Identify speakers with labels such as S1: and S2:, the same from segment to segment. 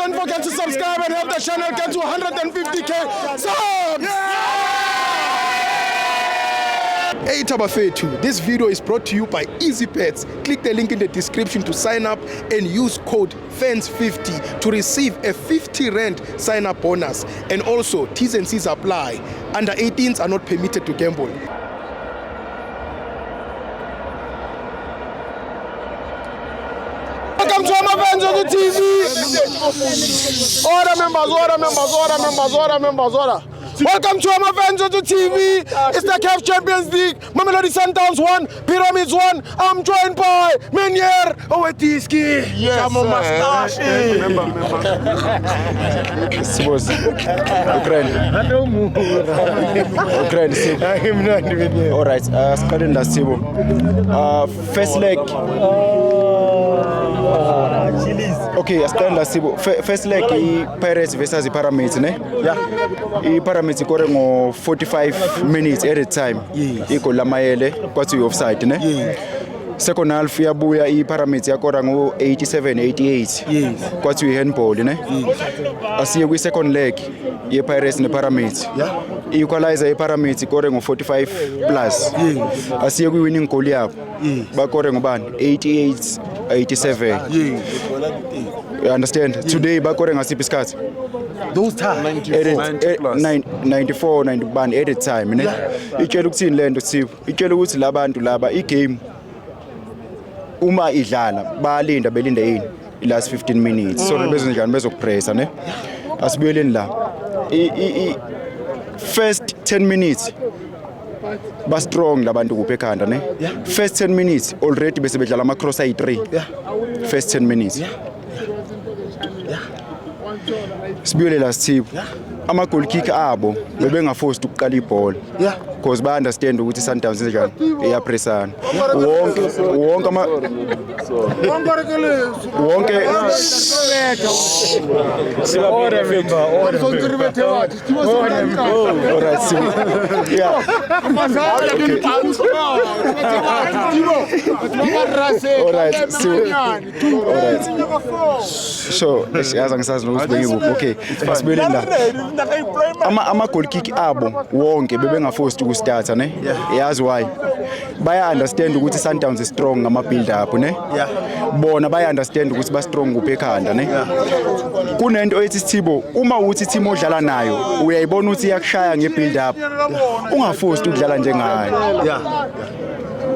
S1: don't forget to subscribe and help the channel get to 150k subs. Hey Tabafetu, this video is brought to you by EasyBets. Click the link in the description to sign up and use code FANS50 to receive a 50 Rand sign-up bonus. And also, T's and C's apply. Under 18s are not permitted to gamble. Welcome to my fans on the TV. Order members. Welcome to my fans on the TV. It's the CAF Champions League. Mamelodi Sundowns 1, Pyramids 1. I'm joined by Menier Owetiski.
S2: Yes, Ukraine. All right, starting last Sibo. First leg. Okay, starting last Sibo. First leg, Pirates versus the Pyramids, ne? Yeah. Pyramids scoring 45 minutes at a time. Iko lamayele kwathi offside, ne? Second half yabuya iPyramids yakora ngo 87-88 kwathi handball, ne? Asiye kwi second leg yePirates nePyramids. Equalizer yePyramids ikore ngo 45 plus. Asiye kwi winning goal yabo. Bakore ngobani 88-87. You understand? Today bakore ngasiphi isikhathi?
S1: Those times
S2: 94 91 at a time, ne? Itshela ukuthini lento Sipho? Itshela ukuthi labantu laba igame uma idlala balinda belinda yini last 15 minutes so bezo njani bezokupressa, ne? Asibuyeleni la first 10 minutes ba strong labantu kuphe ekhanda, ne? First 10 minutes already bese bedlala ama cross ay3. First 10 minutes. Sibuyele la Sipho. Ama goal kick abo bebengaforced ukuqala ibhola because ba understand ukuthi Sundowns njani iyapressana wonke ama wonke so siyaza ngisazi ukuthi bengikuphi. Okay, basibuyele la ama goal kick abo wonke bebengaforced ukustarta, ne? Yazi why? Baya understand ukuthi Sundowns is strong ngama build up, ne? Bona baya understand ukuthi ba strong kuphe ekhanda, ne? Kunento ethi Thibo, uma uthi team odlala nayo uyayibona ukuthi iyakushaya nge build up, ungaforced ukudlala njengayo.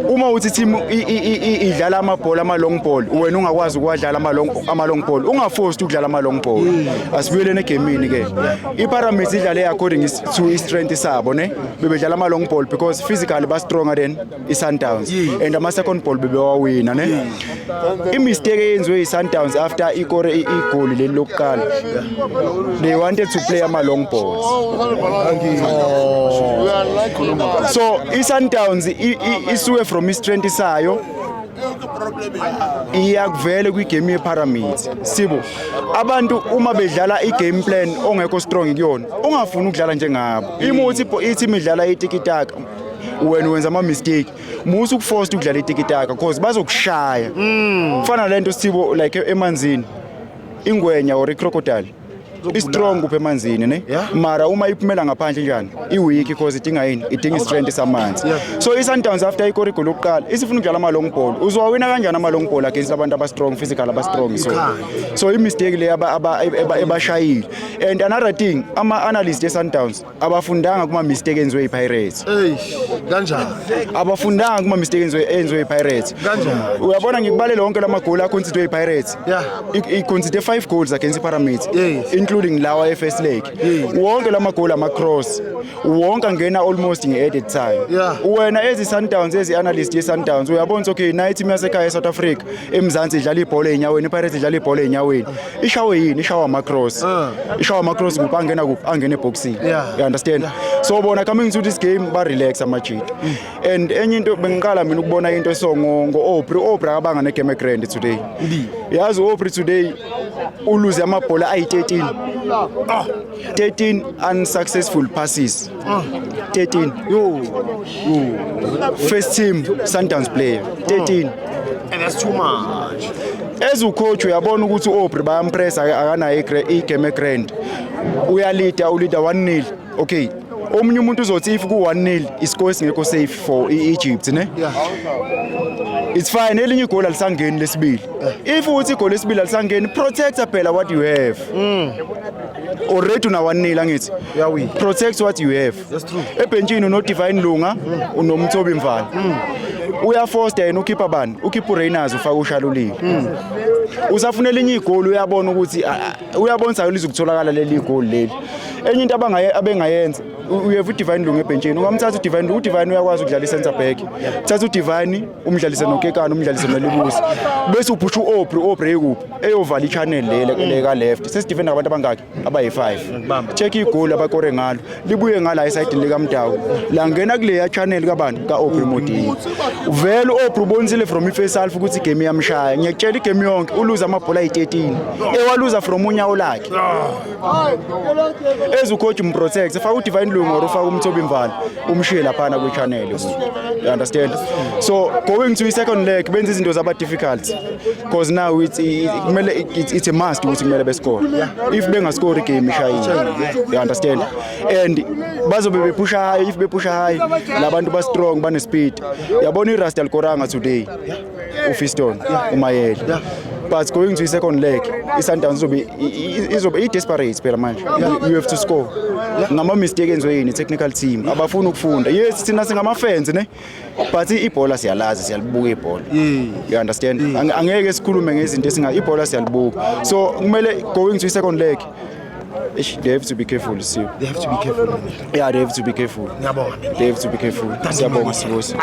S2: Uma uthi team idlala amabhola ama long ball wena ungakwazi ukwadlala ama long ball, ungaforced ukudlala ama long ball. Asibuyelene egamini ke. iPyramids idlale according to strength sabo, ne? Bebedlala ama long ball because physically ba stronger than iSundowns and ama second ball bebewawina, ne? Imistake eyenziwe iSundowns after ikore igoli le lokuqala, they wanted to play ama long balls. So iSundowns isuke from strength sayo iyakuvele kwi game yePyramids. Sibo abantu uma bedlala igame plan ongekho strong kuyona ungafuni ukudlala njengabo. Imuthi ithi idlala itikitaka wena wenza ama mistake musu ukuforce ukudlala itikitaka because bazokushaya. Kufana lento Sibo like emanzini ingwenya or crocodile is strong kuphe emanzini, ne? Mara uma iphumela ngaphandle njani iweak because idinga yini idinga strength samanzi. So iSundowns after ikore goal lokuqala isifuna ukudlala ama long ball uzowawina kanjani ama long ball against abantu aba strong physical aba strong. So imistake le ebashayile. And another thing ama analysts eSundowns abafundanga kuma mistake enziwe iPirates.
S1: Kanjani?
S2: Abafundanga kuma mistake enziwe iPirates.
S1: Kanjani?
S2: Uyabona ngikubalela wonke lama goal aconsider iPirates. Iconsider 5 goals against iPyramids, including lawa first leg. Wonke lama goal ama cross wonke ngena almost in added time. Wena ezi Sundowns ezi analyst yeSundowns uyabona okay na team yasekhaya eSouth Africa eMzansi idlala ibhola enyaweni, iPirates idlala ibhola enyaweni. Ishawe yini? Ishawa ama cross. Ishawa ama cross kuphi angena kuphi? Angena eboxing. You understand? So bona coming to this game ba relax amajita. And enye into bengiqala mina ukubona into ngo Aubrey abanga ne game grand today. Yazi Aubrey today uluze amabhola ayi13. 13 unsuccessful passes. 13. First team Sundowns player. 13.
S1: And that's too much.
S2: as ucoach uyabona ukuthi uObri bayampressa akanayo igame grand uyalida 1-0 okay omunye umuntu uzothi if ku 1-0 iscore singekho safe for Egypt ne it's fine elinye igoli alisangeni lesibili if uthi igoli lesibili alisangeni protect phela what you have already una 1-0 angithi protect what you have
S3: that's true
S2: ebenchini uno Divine Lunga unomthobi Mvala uya Foster yena ukhipha bani ukhipha uReyners ufaka uShalulile usafuna elinye igoli uyabona ukuthi uyabonisa lizokutholakala leli igoli leli enye into abengayenza uyevu Divine Lunga ebenchini ungamthatha uDivine uDivine uyakwazi ukudlala center back thatha uDivine umdlalise noKekana umdlalise noLibusi bese uphusha uObri ekuphi eyovala ichannel le ka left sesidefenda abantu abangaki abayi5 check igoli abakore ngalo libuye ngala eside lika Mdawu la ngena kule channel kabani kaObri Modini vele uObri ubonisile from ifirst half ukuthi igame yamshaya ngiyakutshela igame yonke uluza amabhola ayi13 ewaluza from unyawo lakhe as ucoach umprotect efaka uDivine Lunga or ufaka umthobi Mvala umshiye lapha na kwi channel you understand so going to second leg benza izinto zaba difficult because now it's a must ukuthi kumele bescore if bengascore igame ishayile you understand and bazobe bepusha high if bepusha high labantu ba strong bane speed yabona iRasta Alkoranga today uFiston uMayele but going to second leg iSundowns izobe desperate phela manje you have to score ngama mistake enzoyini technical team abafuna ukufunda yes sina singama fans ne but ibhola siyalazi siyalibuka ibhola you understand angeke sikhulume ngezinto esinga ibhola siyalibuka so kumele going to second leg they have to be careful see
S3: they have to be careful
S2: yeah they have to be careful
S3: ngiyabonga
S2: they have to be careful siyabonga sibusi